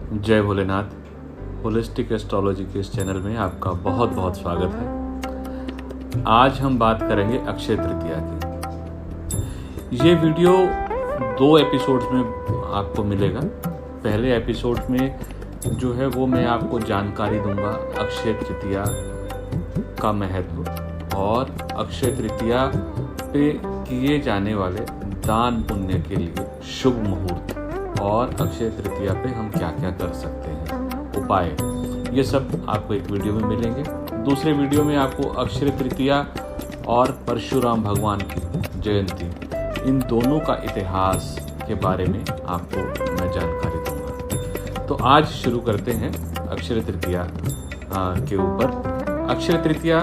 जय Bholenath. Holistic astrology के इस चैनल में आपका बहुत बहुत स्वागत है। आज हम बात करेंगे अक्षय तृतीया की। ये वीडियो 2 एपिसोड्स में आपको मिलेगा। पहले एपिसोड में जो है वो मैं आपको जानकारी दूंगा अक्षय तृतीया का महत्व और अक्षय तृतीया पे किए जाने वाले दान पुण्य के लिए शुभ मुहूर्त और अक्षय तृतीया पे हम क्या क्या कर सकते हैं, उपाय, ये सब आपको एक वीडियो में मिलेंगे। दूसरे वीडियो में आपको अक्षय तृतीया और परशुराम भगवान की जयंती, इन दोनों का इतिहास के बारे में आपको मैं जानकारी दूंगा। तो आज शुरू करते हैं अक्षय तृतीया के ऊपर। अक्षय तृतीया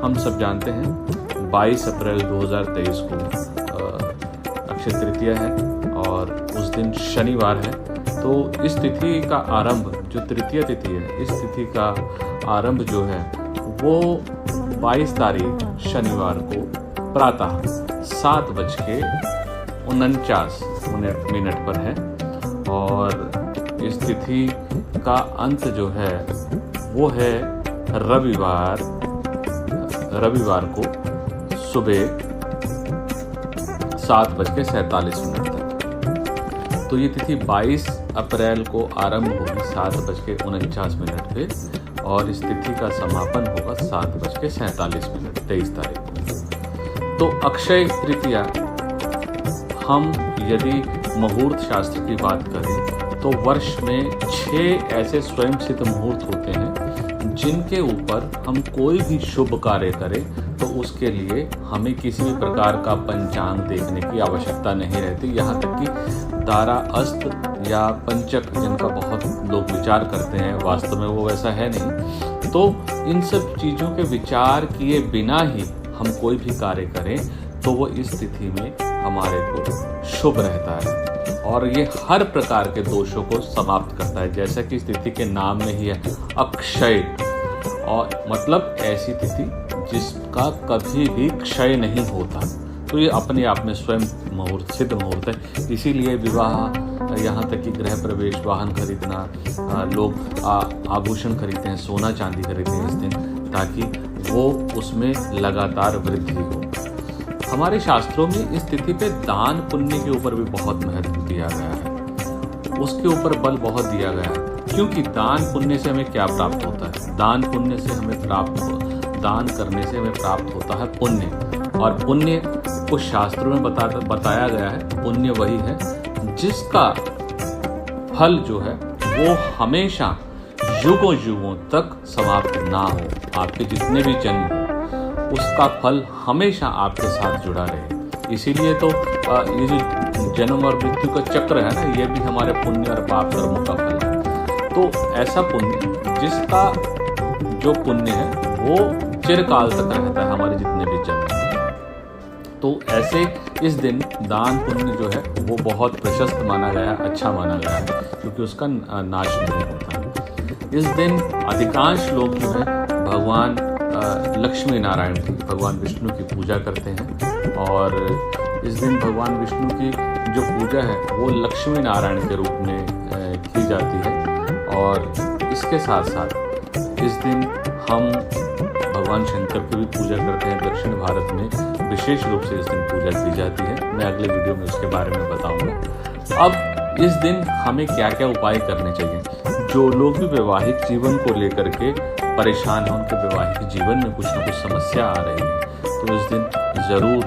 हम सब जानते हैं 22 अप्रैल 2023 को अक्षय तृतीया है और उस दिन शनिवार है। तो इस तिथि का आरंभ, जो तृतीय तिथि है, इस तिथि का आरंभ जो है वो 22 तारीख शनिवार को प्रातः 7:49 पर है और इस तिथि का अंत जो है वो है रविवार को सुबह 7:47 तक। तो ये तिथि 22 अप्रैल को आरंभ होगी 7:49 पे और इस तिथि का समापन होगा 7:47 23 तारीख को। तो अक्षय तृतीया, हम यदि मुहूर्त शास्त्र की बात करें तो वर्ष में 6 ऐसे स्वयं सिद्ध मुहूर्त होते हैं जिनके ऊपर हम कोई भी शुभ कार्य करें तो उसके लिए हमें किसी भी प्रकार का पंचांग देखने की आवश्यकता नहीं रहती। यहाँ तक कि तारा अस्त या पंचक, जिनका बहुत लोग विचार करते हैं, वास्तव में वो वैसा है नहीं। तो इन सब चीज़ों के विचार किए बिना ही हम कोई भी कार्य करें तो वो इस तिथि में हमारे को शुभ रहता है और ये हर प्रकार के दोषों को समाप्त करता है। जैसा कि इस तिथि के नाम में ही है अक्षय, और मतलब ऐसी तिथि जिसका कभी भी क्षय नहीं होता। तो ये अपने आप में स्वयं मुहूर्त, सिद्ध मुहूर्त है। इसीलिए विवाह, यहाँ तक कि गृह प्रवेश, वाहन खरीदना, लोग आभूषण खरीदते हैं, सोना चांदी खरीदते हैं इस दिन, ताकि वो उसमें लगातार वृद्धि हो। हमारे शास्त्रों में इस तिथि पे दान पुण्य के ऊपर भी बहुत महत्व दिया गया है, उसके ऊपर बल बहुत दिया गया है। क्योंकि दान पुण्य से हमें क्या प्राप्त होता है? दान पुण्य से हमें दान करने से हमें प्राप्त होता है पुण्य, और पुण्य को शास्त्रों में बताया गया है, पुण्य वही है जिसका फल जो है वो हमेशा युगों युगों तक समाप्त ना हो। आपके जितने भी जन्म हो उसका फल हमेशा आपके साथ जुड़ा रहे। इसीलिए तो ये जो जन्म और मृत्यु का चक्र है ना, ये भी हमारे पुण्य और पाप कर्मों का फल है। तो ऐसा पुण्य, जिसका जो पुण्य है वो चिरकाल तक रहता है, हमारे जितने भी जन्म। तो ऐसे इस दिन दान पुण्य जो है वो बहुत प्रशस्त माना गया, अच्छा माना गया है, क्योंकि उसका नाश नहीं होता है। इस दिन अधिकांश लोग जो है भगवान लक्ष्मी नारायण की, भगवान विष्णु की पूजा करते हैं और इस दिन भगवान विष्णु की जो पूजा है वो लक्ष्मी नारायण के रूप में की जाती है। और इसके साथ साथ इस दिन हम भगवान शंकर की भी पूजा करते हैं। दक्षिण भारत में विशेष रूप से इस दिन पूजा की जाती है। मैं अगले वीडियो में उसके बारे में बताऊंगा। अब इस दिन हमें क्या क्या उपाय करने चाहिए? जो लोग भी वैवाहिक जीवन को लेकर के परेशान हैं, उनके वैवाहिक जीवन में कुछ न कुछ समस्या आ रही है, तो इस दिन ज़रूर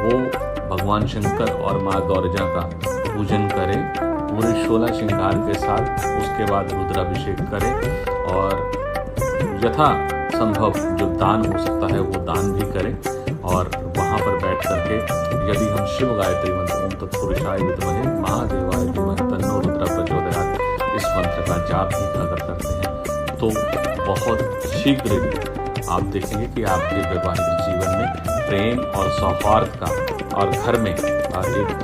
वो भगवान शंकर और माँ गौरजा का पूजन करें पूरे 16 श्रृंगार के साथ। उसके बाद रुद्राभिषेक करें और यथा संभव जो दान हो सकता है वो दान भी करें। और वहाँ पर बैठ करके यदि हम शिव गायत्री मंत्र ओम तत्पुरुषाय विद्महे महादेवाय धीमहि तन्नो रुद्रः प्रचोदयात्, इस मंत्र का जाप भी अगर करते हैं तो बहुत शीघ्र ही आप देखेंगे कि आपके वैवाहिक जीवन में प्रेम और सौहार्द का, और घर में एक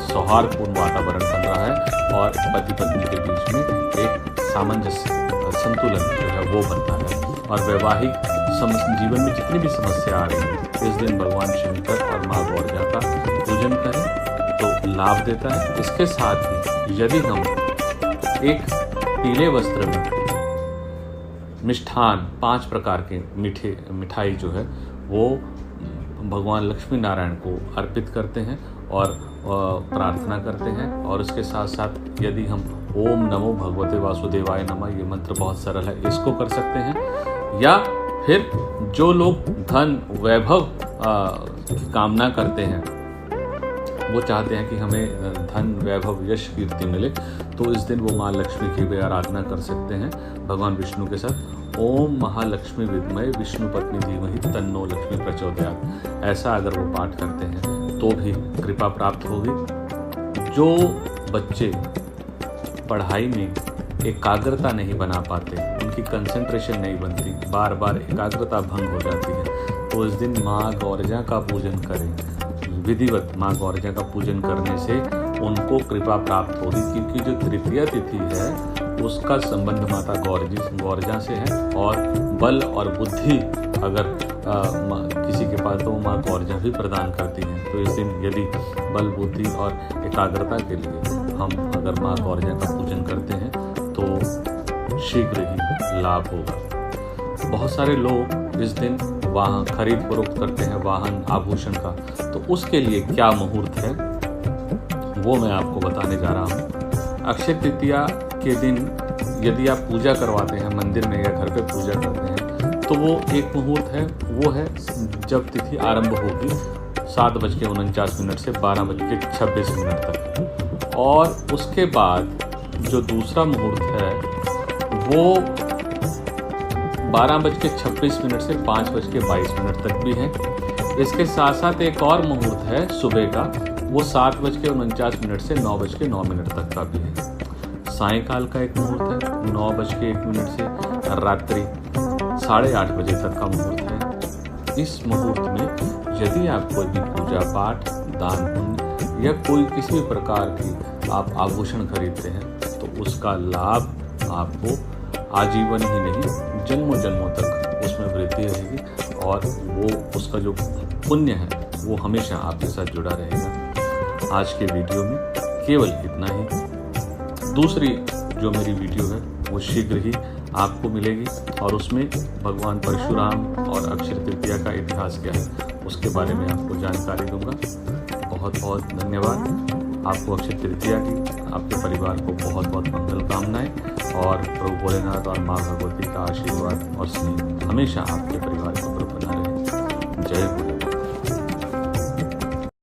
सौहार्दपूर्ण वातावरण बन रहा है और पति पत्नी के बीच में एक सामंजस्य, संतुलन जो है वो बनता है। और वैवाहिक जीवन में जितनी भी समस्या आ रही है, इस दिन भगवान शंकर और माँ गौरजा का पूजन करें तो लाभ देता है। इसके साथ ही यदि हम एक पीले वस्त्र में मिष्ठान 5 प्रकार के मिठाई जो है वो भगवान लक्ष्मी नारायण को अर्पित करते हैं और प्रार्थना करते हैं। और उसके साथ साथ यदि हम ओम नमो भगवते वासुदेवाय नमः, ये मंत्र बहुत सरल है, इसको कर सकते हैं। या फिर जो लोग धन वैभव की कामना करते हैं, वो चाहते हैं कि हमें धन वैभव यश कीर्ति मिले, तो इस दिन वो माँ लक्ष्मी की भी आराधना कर सकते हैं भगवान विष्णु के साथ। ओम महालक्ष्मी विद्महे विष्णु पत्नी धीमहि तन्नो लक्ष्मी प्रचोदयात्, ऐसा अगर वो पाठ करते हैं तो भी कृपा प्राप्त होगी। जो बच्चे पढ़ाई में एकाग्रता नहीं बना पाते, उनकी कंसंट्रेशन नहीं बनती, बार बार एकाग्रता भंग हो जाती है, तो इस दिन माँ गौरजा का पूजन करें। विधिवत माँ गौरजा का पूजन करने से उनको कृपा प्राप्त होगी, क्योंकि जो तृतीया तिथि है उसका संबंध माता गौरजा से है। और बल और बुद्धि अगर किसी के पास, तो माँ गौरजा भी प्रदान करती हैं। तो इस दिन यदि बल बुद्धि और एकाग्रता के लिए हम अगर माँ गौरजा का पूजन करते हैं तो शीघ्र ही लाभ होगा। बहुत सारे लोग इस दिन वाहन खरीद फरोख्त करते हैं, वाहन आभूषण का, तो उसके लिए क्या मुहूर्त है वो मैं आपको बताने जा रहा हूँ। अक्षय तृतीया के दिन यदि आप पूजा करवाते हैं मंदिर में या घर पे पूजा करते हैं, तो वो एक मुहूर्त है, वो है जब तिथि आरंभ होगी 7:49 से 12:26 तक। और उसके बाद जो दूसरा मुहूर्त है वो 12:26 से 5:22 तक भी है। इसके साथ साथ एक और मुहूर्त है सुबह का, वो 7:49 से 9:09 तक का भी है। सायंकाल का एक मुहूर्त है 9:01 से रात्रि 8:30 बजे तक का मुहूर्त है। इस मुहूर्त में यदि आप कोई भी पूजा पाठ, दान पुण्य या कोई किसी भी प्रकार की आप आभूषण खरीदते हैं, तो उसका लाभ आपको आजीवन ही नहीं जन्मों जन्मों तक उसमें वृद्धि रहेगी, और वो उसका जो पुण्य है वो हमेशा आपके साथ जुड़ा रहेगा। आज के वीडियो में केवल इतना ही। दूसरी जो मेरी वीडियो है वो शीघ्र ही आपको मिलेगी, और उसमें भगवान परशुराम और अक्षय तृतीया का इतिहास क्या है उसके बारे में आपको जानकारी दूंगा। बहुत बहुत धन्यवाद। आपको अक्षय तृतीया की, आपके परिवार को बहुत बहुत मंगल कामनाएं, और प्रभु भोलेनाथ और माँ भगवती का आशीर्वाद और स्नेह हमेशा आपके परिवार के ऊपर बना रहे। जय